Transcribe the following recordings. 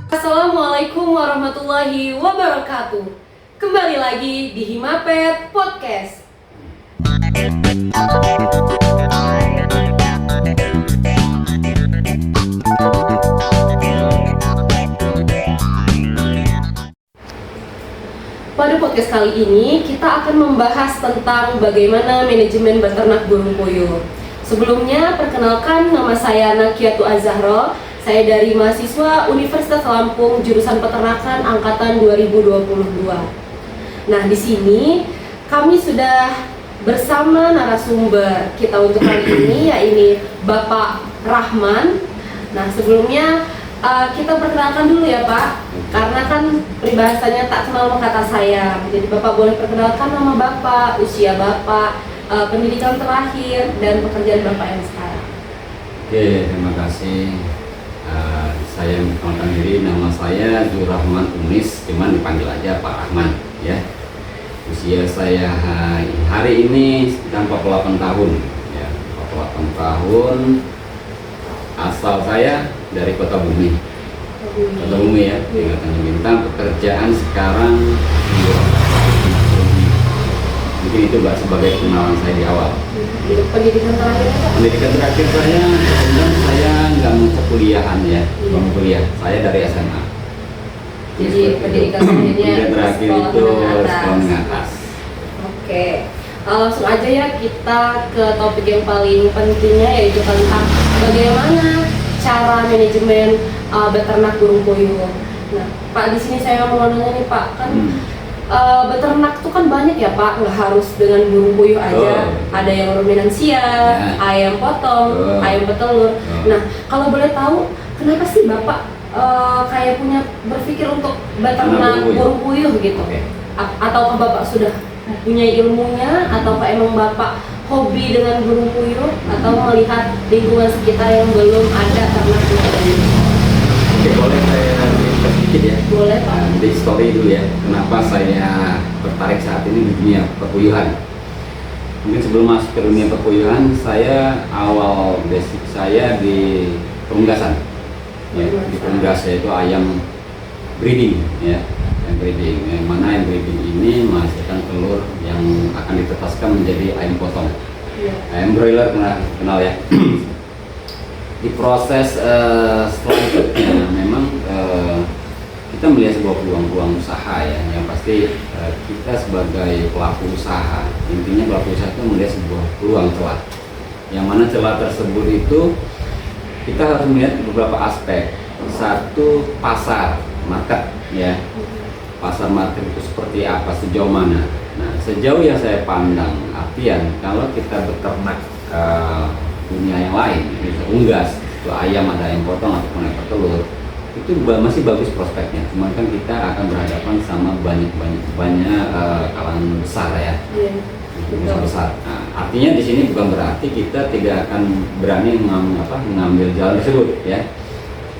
Assalamualaikum warahmatullahi wabarakatuh. Kembali lagi di Himapet Podcast. Pada podcast kali ini kita akan membahas tentang bagaimana manajemen beternak burung puyuh. Sebelumnya, perkenalkan, nama saya Nakiatu Az-Zahra. Saya dari mahasiswa Universitas Lampung jurusan Peternakan angkatan 2022. Nah, di sini kami sudah bersama narasumber kita untuk kali ini, yaitu Bapak Rahman. Nah, sebelumnya kita perkenalkan dulu ya Pak, karena kan peribahasanya tak kenal maka kata saya. Jadi Bapak boleh perkenalkan nama Bapak, usia Bapak, pendidikan terakhir, dan pekerjaan Bapak yang sekarang. Oke, terima kasih. Saya memperkenalkan diri, nama saya Zurrahman Unis, cuman dipanggil aja Pak Rahman ya. Usia saya hari ini sekitar 48 tahun ya, 48 tahun. Asal saya dari Kota Bumi. Kota Bumi ya, di Tanjung Bintang. Pekerjaan sekarang di mungkin itu Mbak sebagai kenalan saya di awal. Pendidikan terakhir apa? Pendidikan terakhir saya, kemudian saya nggak mau kuliahan ya, belum kuliah. Saya dari SMA. Jadi pendidikan terakhir itu sekolah menengah atas. Oke, langsung aja ya kita ke topik yang paling pentingnya, yaitu tentang bagaimana cara manajemen beternak burung puyuh. Nah, Pak, di sini saya mau nanya nih Pak, kan beternak tuh kan banyak ya Pak, nggak harus dengan burung puyuh aja. Ada yang ruminansia, ayam potong, ayam petelur. Nah, kalau boleh tahu, kenapa sih Bapak kayak punya berpikir untuk beternak burung puyuh gitu? Ataukah Bapak sudah punya ilmunya, ataukah emang Bapak hobi dengan burung puyuh, atau melihat lingkungan sekitar yang belum ada ternak burung puyuh? Oke, boleh saya cerita sedikit ya? Boleh Pak. Di story dulu ya, kenapa saya tertarik saat ini di dunia perpuyuhan. Mungkin sebelum masuk ke dunia perpuyuhan, saya awal basic saya di perunggasan ya, di perunggas, yaitu ayam breeding ya, yang breeding, yang mana yang breeding ini menghasilkan telur yang akan ditetaskan menjadi ayam potong, ayam broiler, kenal ya. Di proses selanjutnya memang kita melihat sebuah peluang-peluang usaha ya, yang pasti kita sebagai pelaku usaha, intinya pelaku usaha itu melihat sebuah peluang celah, yang mana celah tersebut itu kita harus melihat beberapa aspek. Satu, pasar market ya, pasar market itu seperti apa, sejauh mana. Nah, sejauh yang saya pandang, artian kalau kita beternak dunia yang lain, bisa unggas, itu ayam, ada ayam potong ataupun ayam petelur, itu masih bagus prospeknya. Cuman kan kita akan berhadapan sama banyak kalangan besar ya, besar. Nah, artinya di sini bukan berarti kita tidak akan berani mengambil jalan tersebut ya.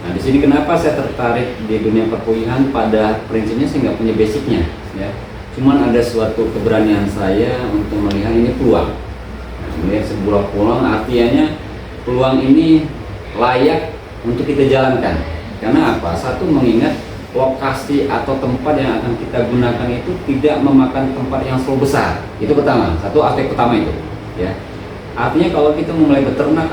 Nah, di sini kenapa saya tertarik di dunia perpuyuhan, pada prinsipnya saya nggak punya basicnya ya. Cuman ada suatu keberanian saya untuk melihat ini peluang. Melihat sebuah peluang, artinya peluang ini layak untuk kita jalankan. Karena apa? Satu, mengingat lokasi atau tempat yang akan kita gunakan itu tidak memakan tempat yang terlalu besar. Itu pertama, satu aspek pertama itu ya. Artinya kalau kita memulai beternak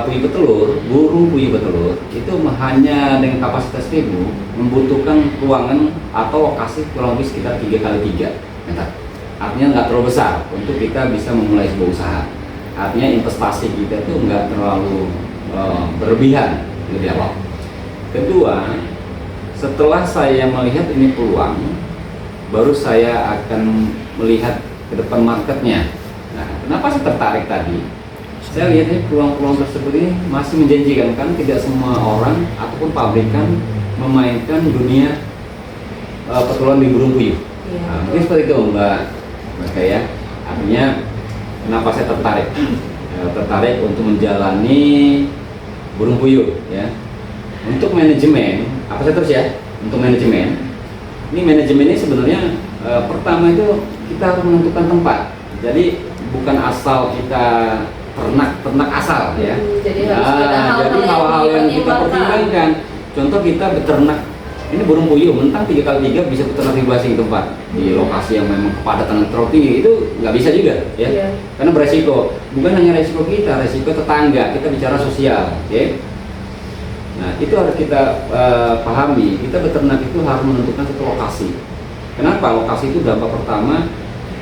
puyuh petelur, burung puyuh petelur, itu hanya dengan kapasitas 1000 membutuhkan ruangan atau lokasi kurang lebih sekitar 3x3 meter. Artinya nggak terlalu besar untuk kita bisa memulai sebuah usaha. Artinya investasi kita itu nggak terlalu berlebihan di awal. Kedua, setelah saya melihat ini peluang, baru saya akan melihat ke depan marketnya. Nah, kenapa saya tertarik tadi? Saya lihat ini peluang-peluang tersebut ini masih menjanjikan, kan tidak semua orang ataupun pabrikan memainkan dunia peteluran di burung puyuh. Nah, mungkin seperti itu Mbak ya. Artinya kenapa saya tertarik untuk menjalani burung puyuh ya. Untuk manajemen, apa saya terus ya? Untuk manajemen ini sebenarnya pertama itu kita harus menentukan tempat. Jadi bukan asal kita ternak asal ya. Jadi hal-hal yang kita pertimbangkan. Contoh kita beternak ini burung puyuh mentang 3x3 bisa beternak ribu asing di tempat di lokasi yang memang kepadatan terlalu tinggi, itu nggak bisa juga ya. Karena beresiko, bukan hanya resiko kita, resiko tetangga, kita bicara sosial, oke. Nah itu harus kita pahami, kita beternak itu harus menentukan satu lokasi. Kenapa? Lokasi itu dampak pertama,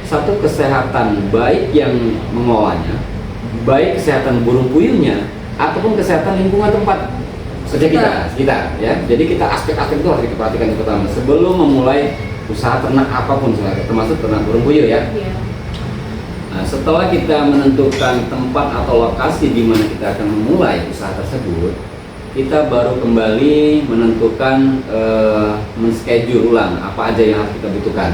satu kesehatan baik yang mengolahnya, baik kesehatan burung puyuhnya ataupun kesehatan lingkungan tempat kerja kita ya. Jadi kita aspek-aspek itu harus kita perhatikan yang pertama sebelum memulai usaha ternak apapun, termasuk ternak burung puyuh ya. Nah, setelah kita menentukan tempat atau lokasi di mana kita akan memulai usaha tersebut, kita baru kembali menentukan men-schedule ulang apa aja yang harus kita butuhkan,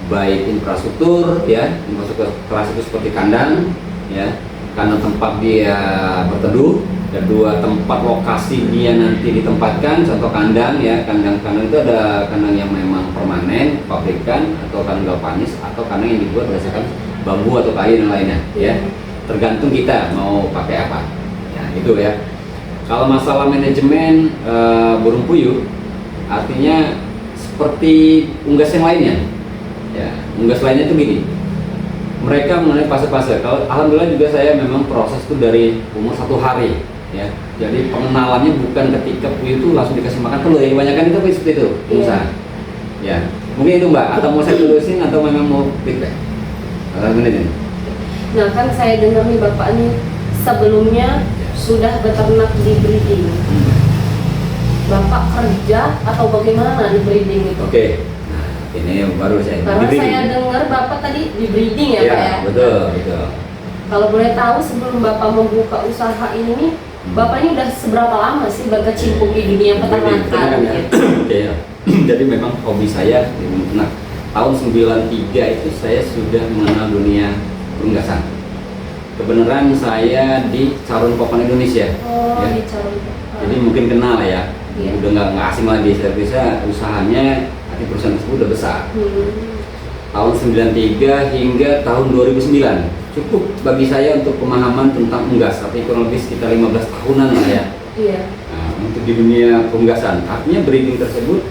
baik infrastruktur ya, infrastruktur kelas itu seperti kandang ya, kandang tempat dia berteduh, kedua tempat lokasi dia nanti ditempatkan, contoh kandang ya, kandang itu ada kandang yang memang permanen pabrikan atau kandang galvanis atau kandang yang dibuat berdasarkan bambu atau kayu dan lainnya ya, tergantung kita mau pakai apa ya, itu ya. Kalau masalah manajemen burung puyuh, artinya seperti unggas yang lainnya ya, unggas lainnya itu gini, mereka mengenai fase-fase. Kalau alhamdulillah juga saya memang proses itu dari umur 1 hari ya. Jadi pengenalannya bukan ketika puyuh itu langsung dikasih makan telur, yang kebanyakan itu seperti itu usaha ya. Mungkin itu Mbak, atau mau saya tulisin atau memang mau feedback? Nah kan saya dengar nih Bapak nih sebelumnya sudah beternak di breeding. Bapak kerja atau bagaimana di breeding itu? Oke. Ini baru saya. Karena saya dengar Bapak tadi di breeding ya, Pak ya? Betul, betul. Kalau boleh tahu sebelum Bapak membuka usaha ini nih, Bapak ini udah seberapa lama sih berkecimpung di dunia peternakan? Oke ya. Jadi memang hobi saya di ternak. Tahun 93 itu saya sudah mengenal dunia perunggasan. Kebenaran saya di Carun Popan Indonesia. Oh, ya. di Carun Popan. Jadi mungkin kenal ya. Iya. Udah nggak asing lagi, saya bisa usahanya, arti perusahaan tersebut udah besar. Tahun 93 hingga tahun 2009 cukup bagi saya untuk pemahaman tentang unggas, tapi kurang lebih sekitar 15 tahunan lah ya. Iya. Nah, untuk di dunia pengunggasan, artinya breeding tersebut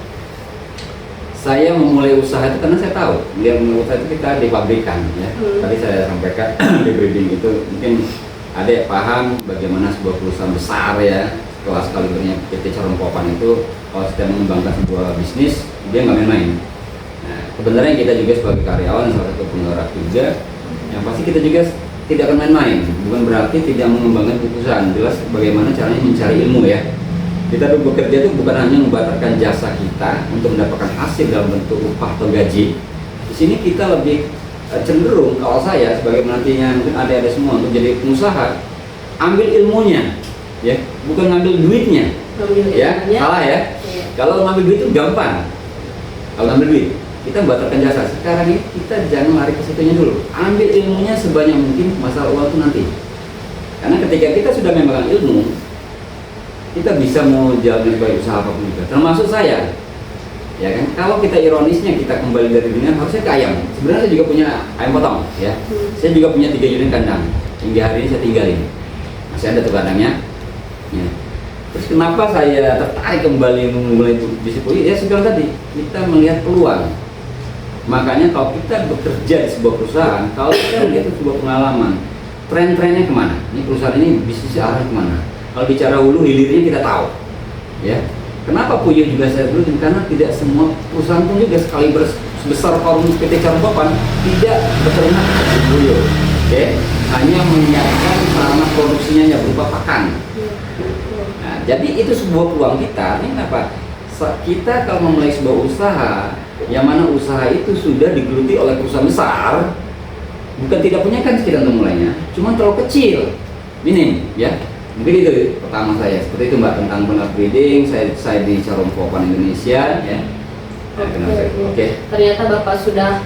saya memulai usaha itu karena saya tahu dia memulai usaha itu kita di pabrikan ya. Tadi saya sampaikan di breeding itu mungkin ada yang paham bagaimana sebuah perusahaan besar ya, kelas kalibernya PT Carun Popan itu kalau sedang mengembangkan sebuah bisnis dia nggak main-main. Nah, kebenaran kita juga sebagai karyawan salah satu penggerak juga, yang pasti kita juga tidak akan main-main. Bukan berarti tidak mengembangkan perusahaan, jelas bagaimana caranya mencari ilmu ya. Kita bekerja itu bukan hanya membatalkan jasa kita untuk mendapatkan hasil dalam bentuk upah atau gaji. Di sini kita lebih cenderung, kalau saya sebagai menantinya mungkin ada semua untuk jadi pengusaha, ambil ilmunya ya, bukan ngambil duitnya. Ya, salah ya. Kalau ngambil duit itu gampang. Kalau ngambil duit, kita membatalkan jasa. Sekarang ini kita jangan lari ke situnya dulu. Ambil ilmunya sebanyak mungkin, masalah uang itu nanti. Karena ketika kita sudah memang ilmu, kita bisa mau jalan sebagai usaha apapun juga. Termasuk saya. Ya kan? Kalau kita ironisnya kita kembali dari dunia, harusnya ke ayam. Sebenarnya saya juga punya ayam potong, ya. Saya juga punya 3 unit kandang. Hingga hari ini saya tinggalin. Masih ada tuh kandangnya. Ya. Terus kenapa saya tertarik kembali memulai bisnis puyuh? Ya sudah tadi, kita melihat peluang. Makanya kalau kita bekerja di sebuah perusahaan, kalau kita melihat sebuah pengalaman, tren-trennya kemana? Ini perusahaan ini bisnisnya arah kemana? Kalau bicara hulu hilirnya kita tahu, ya. Kenapa puyuh juga saya sebutin? Karena tidak semua perusahaan pun juga sekali sebesar forum PT Carun Popan tidak beternak puyuh, oke? Hanya menyiapkan sarana produksinya yang berupa pakan. Nah, jadi itu sebuah peluang kita. Ini kenapa? Kita kalau memulai sebuah usaha, yang mana usaha itu sudah digeluti oleh perusahaan besar, bukan tidak punya kan kita untuk mulainya, cuma terlalu kecil, minim, ya. Mungkin itu pertama saya, seperti itu Mbak, tentang peternak breeding. Saya di Carun Popan Indonesia ya. Oke. Ternyata Bapak sudah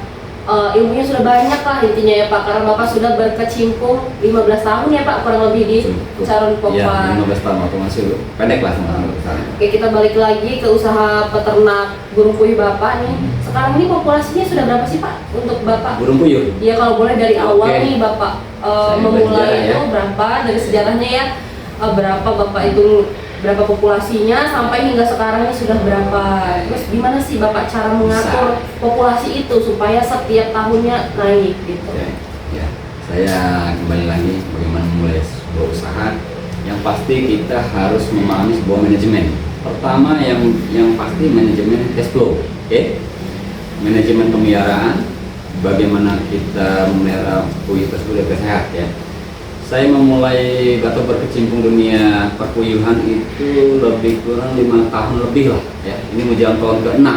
ilmunya sudah banyak lah intinya ya Pak, karena Bapak sudah berkecimpung 15 tahun ya Pak kurang lebih di Carun Popan. Ya, 15 tahun waktu masih pendek lah sama besar. Oke, kita balik lagi ke usaha peternak burung puyuh Bapak nih. Sekarang ini populasinya sudah berapa sih Pak untuk Bapak? Burung puyuh? Iya, kalau boleh dari awal nih Bapak memulai itu ya. berapa dari sejarahnya ya? Berapa Bapak itu berapa populasinya sampai hingga sekarang ini sudah berapa. Terus gimana sih Bapak cara mengatur populasi itu supaya setiap tahunnya naik gitu? Ya, saya kembali lagi bagaimana memulai sebuah usaha. Yang pasti kita harus memahami sebuah manajemen. Pertama yang pasti manajemen cash flow, oke? Manajemen pemeliharaan, bagaimana kita memelihara puyuh tersebut agar sehat ya. Saya memulai atau berkecimpung dunia perpuyuhan itu lebih kurang 5 tahun lebih lah ya. Ini menjelang tahun ke-6.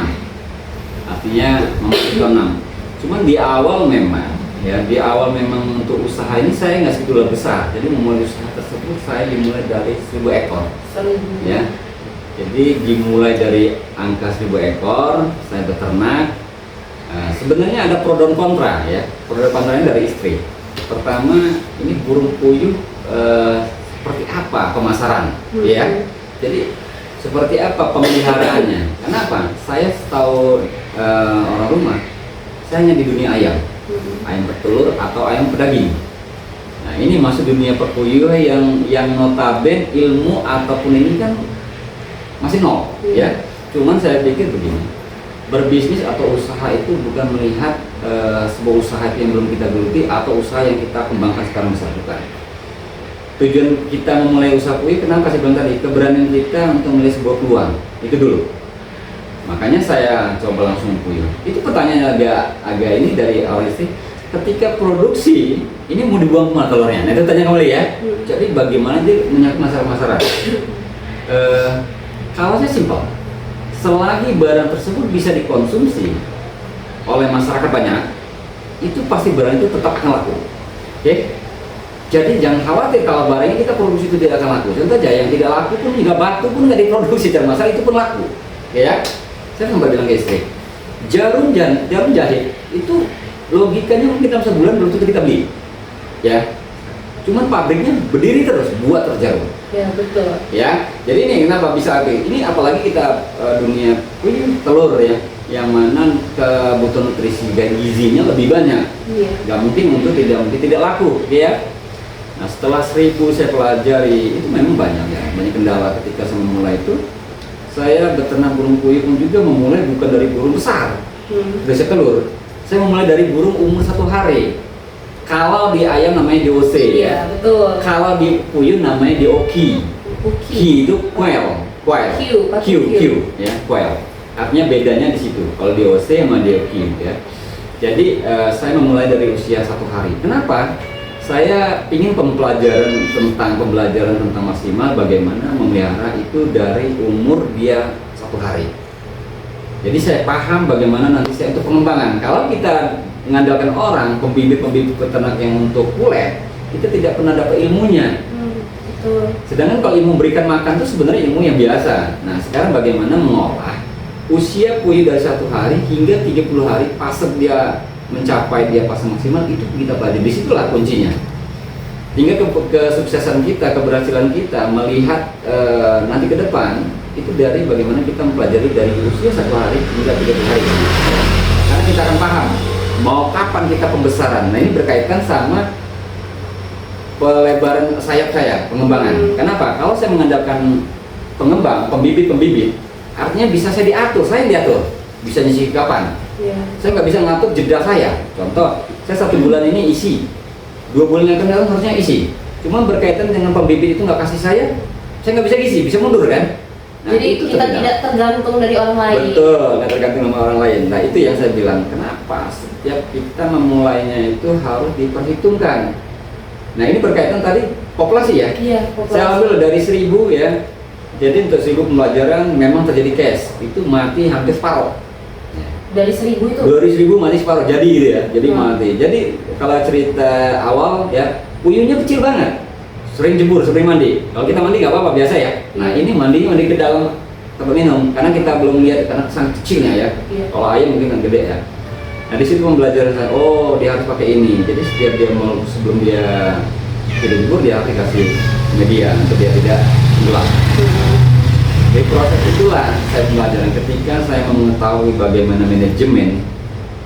Artinya memasuki ke-6. Cuman di awal memang untuk usaha ini saya nggak segitu besar. Jadi memulai usaha tersebut saya dimulai dari 1000 ekor. Ya. Jadi dimulai dari angka 1000 ekor, saya beternak. Sebenarnya ada pro dan kontra ya. Pro dan kontranya dari istri. Pertama, ini burung puyuh seperti apa pemasaran, ya? Jadi seperti apa pemeliharaannya? Kenapa? Saya tahu orang rumah, saya hanya di dunia ayam, ayam bertelur atau ayam pedaging. Nah ini masuk dunia perpuyuh yang notabene ilmu ataupun ini kan masih nol, ya. Cuman saya pikir begini. Berbisnis atau usaha itu bukan melihat sebuah usaha yang belum kita geluti atau usaha yang kita kembangkan sekarang besar, bukan. Tujuan kita memulai usaha puyuh, kenapa saya bilang tadi, keberanian kita untuk melihat sebuah peluang itu dulu. Makanya saya coba langsung puyuh. Itu pertanyaan agak ini dari awal istri. Ketika produksi ini mau dibuang kemana telurnya? Nah itu tanya kembali ya. Jadi bagaimana dia menyangkut masalah-masalah? Kalau saya simpel. Selagi barang tersebut bisa dikonsumsi oleh masyarakat banyak, itu pasti barang itu tetap akan laku. Oke? Jadi jangan khawatir kalau barang ini kita produksi itu tidak akan laku. Contoh aja yang tidak laku pun, juga batu pun nggak diproduksi secara massal itu pun laku. Oke ya? Saya sempat bilang ke istri, jarum jahit itu logikanya mungkin dalam sebulan belum tentu kita beli. Ya. Cuman pabriknya berdiri terus buat terjarum. Ya betul. Ya, jadi ini kenapa bisa habis? Ini apalagi kita dunia telur ya, yang mana kebutuhan nutrisi dan gizinya lebih banyak. Iya. Gak mungkin tidak laku, ya. Nah setelah 1000 saya pelajari itu memang banyak kendala ketika saya memulai itu. Saya beternak burung puyuh pun juga memulai bukan dari burung besar, dari telur. Saya memulai dari burung umur 1 hari. Kalau di ayam namanya DOC ya. Betul. Kalau di puyuh namanya DOQ. Ki itu quail. Q ya, quail. Artinya bedanya di situ. Kalau DOC sama DOQ ya. Jadi saya memulai dari usia 1 hari. Kenapa? Saya ingin pembelajaran tentang maksimal bagaimana memelihara itu dari umur dia 1 hari. Jadi saya paham bagaimana nanti saya untuk pengembangan. Kalau kita mengandalkan orang, pembibit peternak yang untuk kulit, kita tidak pernah dapat ilmunya. Betul. Sedangkan kalau ilmu memberikan makan itu sebenarnya ilmu yang biasa. Nah sekarang bagaimana mengolah usia puyuh dari 1 hari hingga 30 hari pasang dia mencapai dia pasang maksimal, itu kita pelajari. Disitulah kuncinya. Hingga kesuksesan kita, keberhasilan kita melihat nanti ke depan itu dari bagaimana kita mempelajari dari usia 1 hari hingga 30 hari. Karena kita akan paham mau kapan kita pembesaran. Nah ini berkaitan sama pelebaran sayap saya, pengembangan. Kenapa? Kalau saya mengandalkan pengembang, pembibit, artinya bisa saya diatur, saya yang diatur. Bisa nyisi kapan? Saya nggak bisa ngatur jeda saya. Contoh, saya 1 bulan ini isi, 2 bulan yang akan datang harusnya isi. Cuma berkaitan dengan pembibit itu nggak kasih saya nggak bisa isi, bisa mundur kan? Nah, jadi kita tidak tergantung dari orang lain. Betul, nggak tergantung sama orang lain. Nah itu yang saya bilang, kenapa setiap kita memulainya itu harus diperhitungkan. Nah ini berkaitan tadi populasi ya. Iya, populasi. Saya ambil dari 1000 ya. Jadi untuk 1000 pembelajaran memang terjadi cash, itu mati hampir separuh. Dari 1000 itu? Dari 1000 mati separuh, jadi gitu ya. Jadi mati. Jadi kalau cerita awal ya, puyuhnya kecil banget. Sering jemur, sering mandi. Kalau kita mandi nggak apa-apa, biasa ya. Nah ini mandi ke dalam tempat minum, karena kita belum lihat karena sangat kecilnya ya. Kalau ayam mungkin kan gede ya. Nah di situ pembelajaran saya, oh dia harus pakai ini. Jadi setiap dia mau sebelum dia jemur dia harus dikasih media untuk dia tidak gelap. Di proses itulah saya belajar ketika saya mengetahui bagaimana manajemen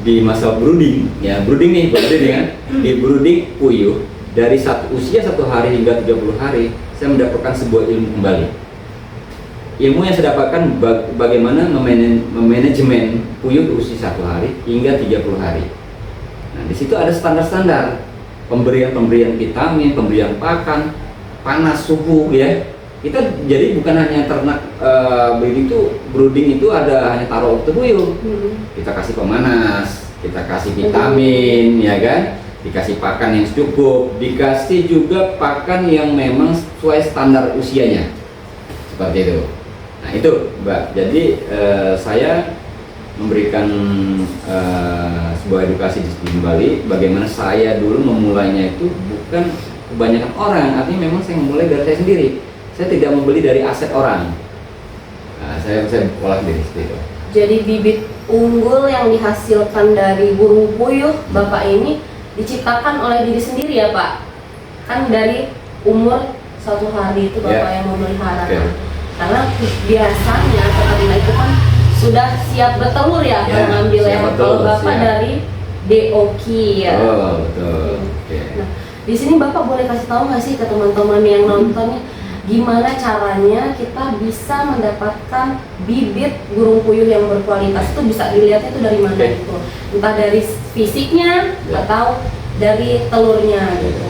di masa brooding, ya brooding nih, kan? Di brooding puyuh dari usia 1 hari hingga 30 hari saya mendapatkan sebuah ilmu kembali. ilmu yang saya dapatkan bagaimana memanajemen puyuh usia 1 hari hingga 30 hari. Nah, di situ ada standar-standar pemberian vitamin, pemberian pakan, panas, suhu ya. Kita jadi bukan hanya ternak brooding itu ada hanya taruh waktu puyuh. Kita kasih pemanas, kita kasih vitamin ya kan, dikasih pakan yang cukup, dikasih juga pakan yang memang sesuai standar usianya. Seperti itu. Nah, itu Mbak. Jadi saya memberikan sebuah edukasi di Bali bagaimana saya dulu memulainya itu bukan kebanyakan orang, artinya memang saya memulai dari saya sendiri. Saya tidak membeli dari aset orang. Nah, saya olah sendiri seperti itu. Jadi bibit unggul yang dihasilkan dari burung puyuh Bapak ini diciptakan oleh diri sendiri ya Pak? Kan dari umur 1 hari itu Bapak yang memelihara. Karena biasanya peternak itu kan sudah siap bertelur ya, kalau ngambil ya. Kalau Bapak dari DOKI ya. Oh, betul. Nah, di sini Bapak boleh kasih tahu nggak sih ke teman-teman yang nontonnya gimana caranya kita bisa mendapatkan bibit burung puyuh yang berkualitas? Itu bisa dilihatnya itu dari mana gitu? Entah dari fisiknya atau dari telurnya gitu.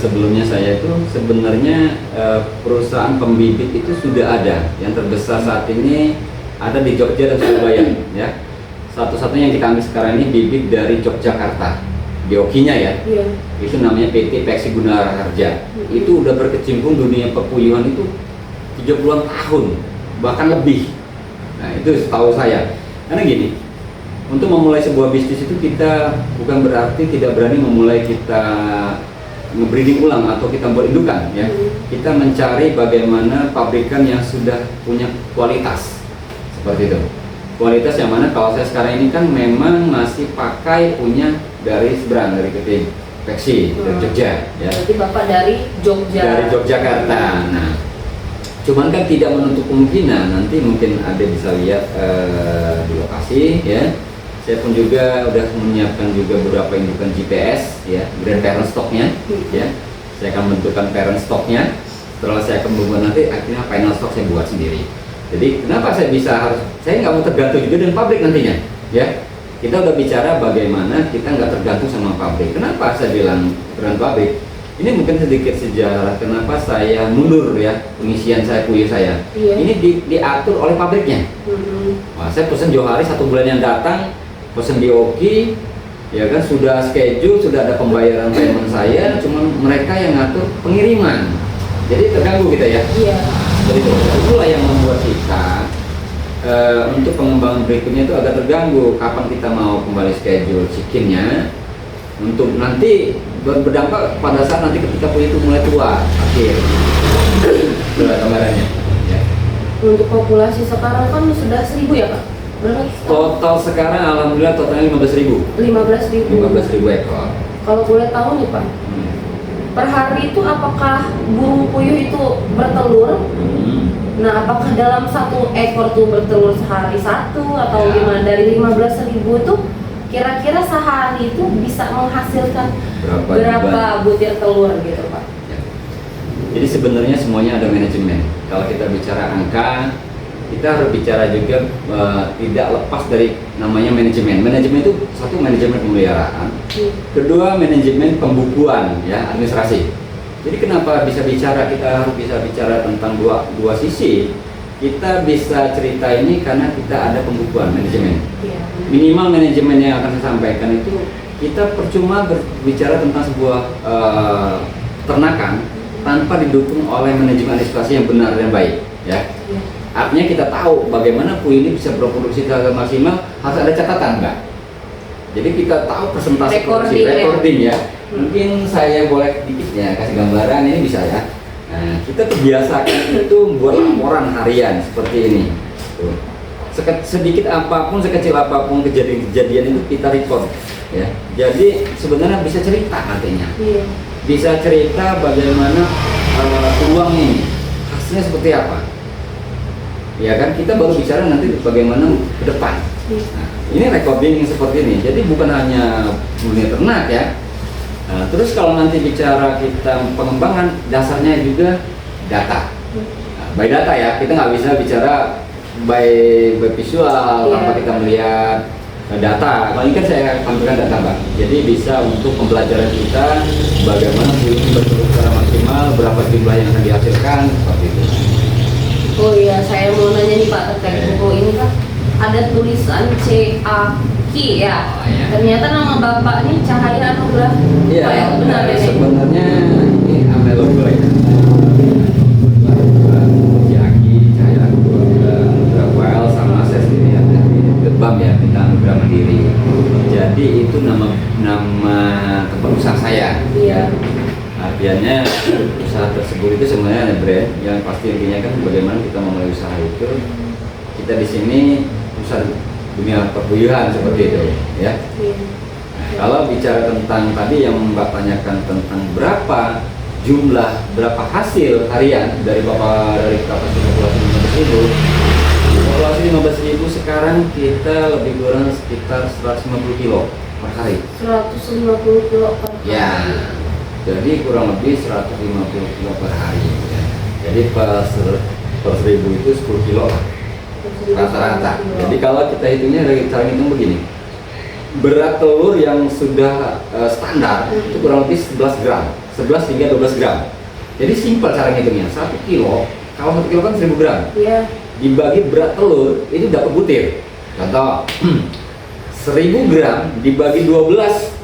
Sebelumnya saya itu sebenarnya perusahaan pembibit itu sudah ada. Yang terbesar saat ini ada di Jogja dan Surabaya ya. Satu-satunya yang kita ambil sekarang ini bibit dari Yogyakarta. DOKI-nya ya, itu namanya PT Peksi Gunarharja. Itu udah berkecimpung dunia pepuyuhan itu 30-an tahun, bahkan lebih. Nah, itu setahu saya. Karena gini, untuk memulai sebuah bisnis itu kita bukan berarti tidak berani memulai kita nge-breeding ulang atau kita buat indukan ya. Kita mencari bagaimana pabrikan yang sudah punya kualitas seperti itu. Kualitas yang mana kalau saya sekarang ini kan memang masih pakai punya dari seberang dari PT Peksi dari Jogja ya. Berarti Bapak dari Jogja. Dari Yogyakarta. Nah, cuman kan tidak menutup kemungkinan nanti mungkin ada bisa lihat di lokasi ya. Saya pun juga udah menyiapkan juga beberapa indukan GPS ya, dan parent stocknya ya. Saya akan bentukkan parent stocknya. Setelah saya akan membuat nanti akhirnya final stock saya buat sendiri. Jadi kenapa saya nggak mau tergantung juga dengan pabrik nantinya ya. Kita udah bicara bagaimana kita nggak tergantung sama pabrik. Kenapa saya bilang dengan pabrik? Ini mungkin sedikit sejarah kenapa saya mundur ya pengisian saya puyuh saya. Ini diatur oleh pabriknya. Wah, saya pesan Johari 1 bulan yang datang, pesan DOKI, ya kan sudah schedule, sudah ada pembayaran payment saya, cuma mereka yang ngatur pengiriman. Jadi terganggu kita ya. Jadi itulah yang membuat kita untuk pengembangan berikutnya itu agak terganggu. Kapan kita mau kembali schedule chicken-nya untuk nanti berdampak pada saat nanti ketika puyuh itu mulai tua akhir. Itulah gambarannya ya. Untuk populasi sekarang kan sudah 1.000 ya Pak? Berapa? Total sekarang alhamdulillah totalnya 15.000. 15.000 ekor. Kalau boleh tahu nih Pak, per hari itu apakah burung puyuh itu bertelur? Nah, apakah dalam 1 ekor tuh bertelur sehari 1 atau gimana? Dari 15.000 itu kira-kira sehari itu bisa menghasilkan berapa butir telur gitu Pak? Jadi sebenarnya semuanya ada manajemen. Kalau kita bicara angka, kita harus bicara juga tidak lepas dari namanya manajemen. Manajemen itu satu manajemen pemeliharaan, kedua manajemen pembukuan ya, administrasi. Jadi kenapa bisa bicara, kita harus bisa bicara tentang dua sisi. Kita bisa cerita ini karena kita ada pembukuan manajemen. Minimal manajemen yang akan saya sampaikan itu kita percuma berbicara tentang sebuah ternakan tanpa didukung oleh manajemen administrasi yang benar dan baik ya. Artinya kita tahu bagaimana puyuh ini bisa berproduksi secara maksimal, harus ada catatan enggak? Jadi kita tahu persentase recording ya. Mungkin saya boleh sedikit ya kasih gambaran ini bisa ya. Nah, kita terbiasakan itu buat laporan harian seperti ini. Tuh. Sedikit apapun, sekecil apapun kejadian itu kita record ya. Jadi sebenarnya bisa cerita artinya. Bisa cerita bagaimana uang ini hasilnya seperti apa. Ya kan, kita baru bicara nanti bagaimana ke depan. Nah, ini recording yang seperti ini. Jadi bukan hanya dunia ternak ya. Nah, terus kalau nanti bicara kita pengembangan, dasarnya juga data. Nah, by data ya, kita nggak bisa bicara by visual Iya. tanpa kita melihat data. Kalau ini kan saya tampilkan data Mbak, jadi bisa untuk pembelajaran kita bagaimana puyuh ini bertelur secara maksimal, berapa jumlah yang akan dihasilkan, seperti itu. Oh iya, saya mau nanya nih Pak terkait buku ini kan ada tulisan CAQ ya. Oh, iya. Ternyata nama Bapak ini Cahaya Anugrah. Iya, Pak, ya, benar ya? sebenarnya ini ame logo ya. Jaki, Cahaya Anugrah Well, sama saya sendiri ada di Gebam ya, Bintang Anugrah Mandiri. Jadi itu nama tempat usaha saya. Iya. Artinya usaha tersebut itu sebenarnya ada brand yang pasti intinya kan bagaimana kita memulai usaha itu. Kita di sini usaha dunia perpuyuhan seperti itu ya. Iya. Kalau bicara tentang tadi yang Mbak tanyakan tentang berapa jumlah, berapa hasil harian dari kapasitas populasi 15.000 sekarang kita lebih kurang sekitar 150 kilo per hari. 150 kilo per hari. Ya, jadi kurang lebih 150 kilo per hari. Ya. Jadi per 1.000 itu 10 kilo lah rata-rata. Jadi kalau kita hitungnya dari cara hitung begini, berat telur yang sudah standar itu kurang lebih 11 gram, 11 hingga 12 gram. Jadi simpel cara ngitungnya, 1 kilo, kalau 1 kilo kan 1000 gram, Iya. dibagi berat telur itu dapat butir. Contoh, 1000 gram dibagi 12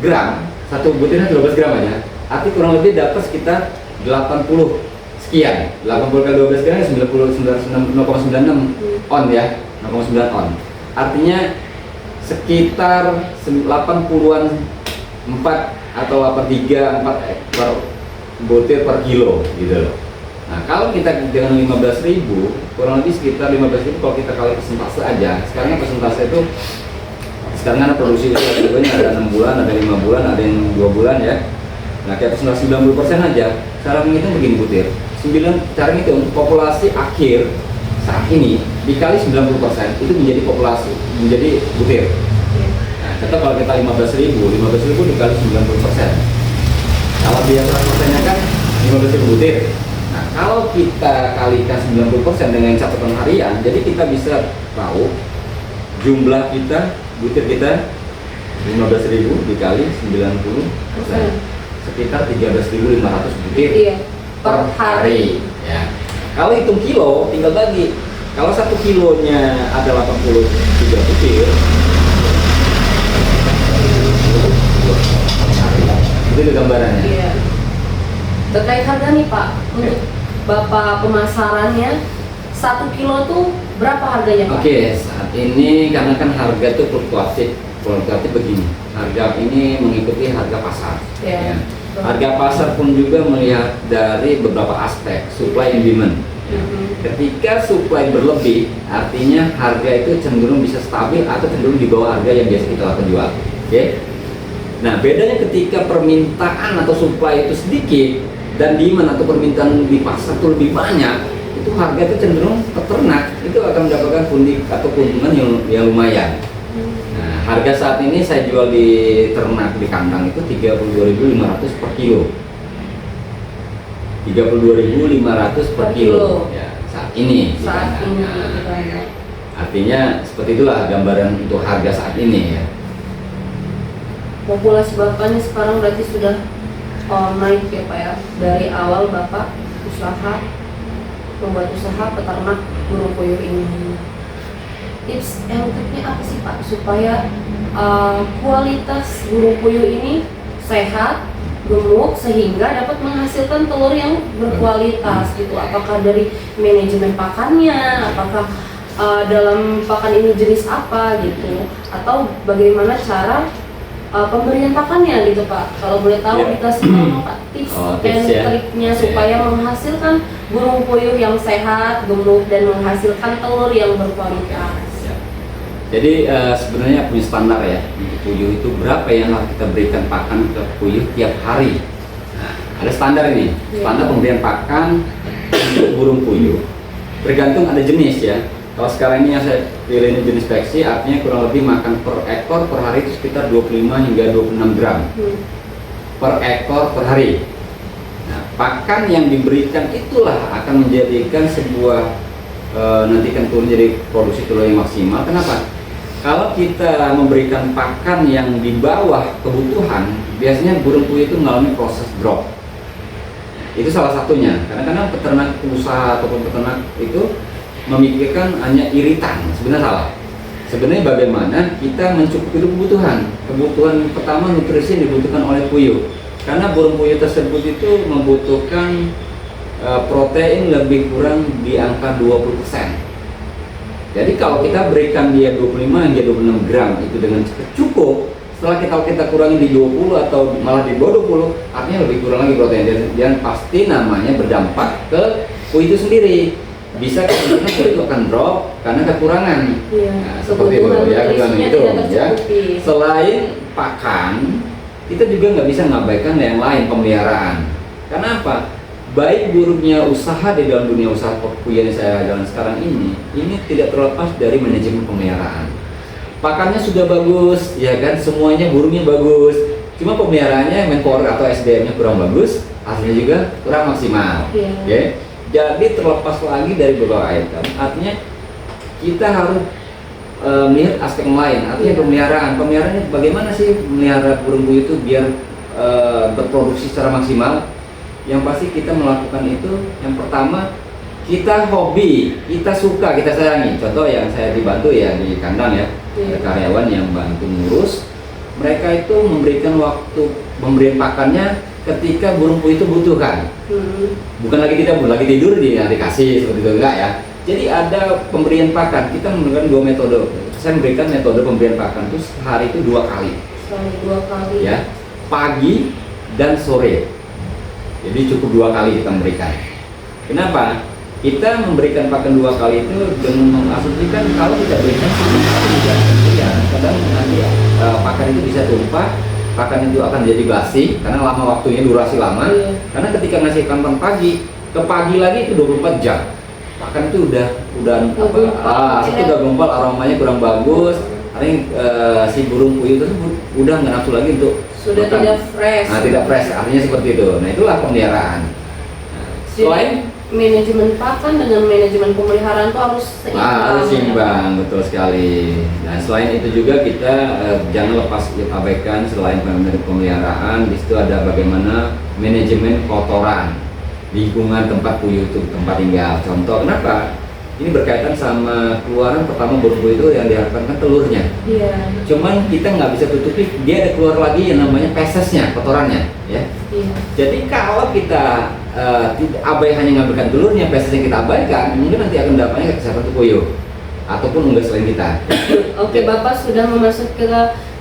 gram, satu butirnya 12 gram aja, arti kurang lebih dapat sekitar 80 sekian. 80 kali 12 gram 0,96 on ya, 0,9 on. Artinya sekitar 80-an 4 atau 83 per butir per kilo gitu loh. Nah, kalau kita dengan 15.000 kurang lebih sekitar 15.000 kalau kita kali persentase aja. Sekarang kan persentase itu sekarang kan produksi usia ada 6 bulan, ada 5 bulan, ada yang 2 bulan ya. Nah, kayak persentase 90% aja. Cara menghitung begini butir. Cara ngitung populasi akhir saat ini dikali 90% itu menjadi populasi, menjadi butir. Nah, contoh kalau kita 15.000 dikali 90%. Kalau dia 100%-nya kan 15.000 butir. Nah, kalau kita kalikan 90% dengan catatan harian, jadi kita bisa tahu jumlah kita, butir kita 15.000 dikali 90%. Sekitar 13.500 butir. Iya. Per hari. Ya. Kalau hitung kilo, tinggal bagi. Kalau 1 kilonya ada 83 butir, itu gambarannya. Iya. Terkait harga nih Pak, untuk Bapak pemasarannya 1 kilo tuh berapa harganya Pak? Oke, saat ini karena kan harga itu fluktuatif begini. Harga ini mengikuti harga pasar. Ya. Ya. Harga pasar pun juga melihat dari beberapa aspek, supply and demand. Ya. Ketika supply berlebih, artinya harga itu cenderung bisa stabil atau cenderung di bawah harga yang biasa kita lakukan jual. Oke. Nah, bedanya ketika permintaan atau supply itu sedikit dan demand atau permintaan di pasar itu lebih banyak, itu harga itu cenderung peternak itu akan mendapatkan pundi atau keuntungan yang lumayan. Nah, harga saat ini saya jual di ternak di kandang itu 32.500 per kilo. 32.500 per kilo. Ya, saat ini. Saat ini. Nah, artinya seperti itulah gambaran untuk harga saat ini ya. Populasi Bapaknya sekarang berarti sudah naik ya Pak ya. Dari awal Bapak membuat usaha peternak burung puyuh ini. Tips and triknya apa sih Pak supaya kualitas burung puyuh ini sehat, gemuk sehingga dapat menghasilkan telur yang berkualitas gitu? Apakah dari manajemen pakannya, apakah dalam pakan ini jenis apa gitu, atau bagaimana cara pemberian pakannya gitu Pak? Kalau boleh tahu Ya. dikasih tahu Pak tips Tips and ya. triknya supaya menghasilkan burung puyuh yang sehat, gemuk dan menghasilkan telur yang berkualitas. Ya. Jadi sebenarnya punya standar ya untuk puyuh itu berapa yang harus kita berikan pakan ke puyuh tiap hari. Nah, ada standar ini, standar pemberian pakan untuk burung puyuh. Tergantung ada jenis ya. Kalau sekarang ini yang saya pilih ini jenis Peksi, artinya kurang lebih makan per ekor per hari itu sekitar 25 hingga 26 gram per ekor per hari. Nah, pakan yang diberikan itulah akan menjadikan sebuah nanti kan turun jadi produksi telur yang maksimal. Kenapa? Kalau kita memberikan pakan yang di bawah kebutuhan, biasanya burung puyuh itu mengalami proses drop. Itu salah satunya. Kadang-kadang peternak usaha ataupun peternak itu memikirkan hanya iritan. Sebenarnya salah. Sebenarnya bagaimana kita mencukupi kebutuhan. Kebutuhan pertama nutrisi yang dibutuhkan oleh puyuh. Karena burung puyuh tersebut itu membutuhkan protein lebih kurang di angka 20%. Jadi kalau kita berikan dia 25 hingga 26 gram itu dengan cukup, setelah kita kurangi di 20 atau malah di bawah 20, artinya lebih kurang lagi protein, dan pasti namanya berdampak ke puyuh itu sendiri. Bisa kemudian puyuh itu akan drop karena kekurangan. Nah, seperti itu ya, kebutuhan itu ya. Selain pakan, kita juga nggak bisa mengabaikan yang lain, pemeliharaan. Karena apa? Baik buruknya usaha di dalam dunia usaha puyuh yang saya jalan sekarang ini tidak terlepas dari manajemen pemeliharaan. Pakannya sudah bagus, ya kan, semuanya burungnya bagus. Cuma pemeliharaannya manpower atau SDM-nya kurang bagus, hasilnya juga kurang maksimal. Okay? Jadi terlepas lagi dari beberapa item, artinya kita harus melihat aspek lain, artinya pemeliharaan. Pemeliharaannya bagaimana sih melihara burung puyuh itu biar berproduksi secara maksimal? Yang pasti kita melakukan itu, yang pertama kita hobi, kita suka, kita sayangi. Contoh yang saya dibantu ya di kandang ya, ada karyawan yang bantu ngurus. Mereka itu memberikan waktu pemberian pakannya ketika burung puyuh itu butuhkan. Bukan lagi tidur dia dikasih seperti itu, enggak ya. Jadi ada pemberian pakan, kita memberikan 2 metode. Saya memberikan metode pemberian pakan itu sehari itu 2 kali. Sehari 2 kali. Ya, pagi dan sore. Jadi cukup 2 kali kita memberikan. Kenapa? Kita memberikan pakan 2 kali itu dengan mengasumsikan kalau tidak berikan kadang nanti pakan itu bisa tumpah, pakan itu akan jadi basi karena lama waktunya, durasi lama. Karena ketika ngasih kantong pagi, ke pagi lagi itu 24 jam. Pakan itu udah itu udah gumpal, aromanya kurang bagus. Artinya si burung puyuh tersebut udah nggak nafsu lagi untuk sudah makan. Tidak fresh. Nah, tidak fresh, artinya seperti itu. Nah, itulah pemeliharaan. Selain manajemen pakan dengan manajemen pemeliharaan itu harus seimbang. Harus seimbang, betul sekali. Nah, selain itu juga kita jangan lepas abaikan selain pemeliharaan, di situ ada bagaimana manajemen kotoran lingkungan tempat puyuh itu, tempat tinggal. Contoh, kenapa? Ini berkaitan sama keluaran pertama burung puyuh itu yang diharapkan kan telurnya. Cuman kita nggak bisa tutupi, dia ada keluar lagi yang namanya fesesnya, kotorannya, ya. Jadi kalau kita abai hanya ngambilkan telurnya, feses yang kita abaikan, mungkin nanti akan dampaknya ke kesehatan puyuh ataupun unggas selain kita. Oke, Bapak sudah masuk ke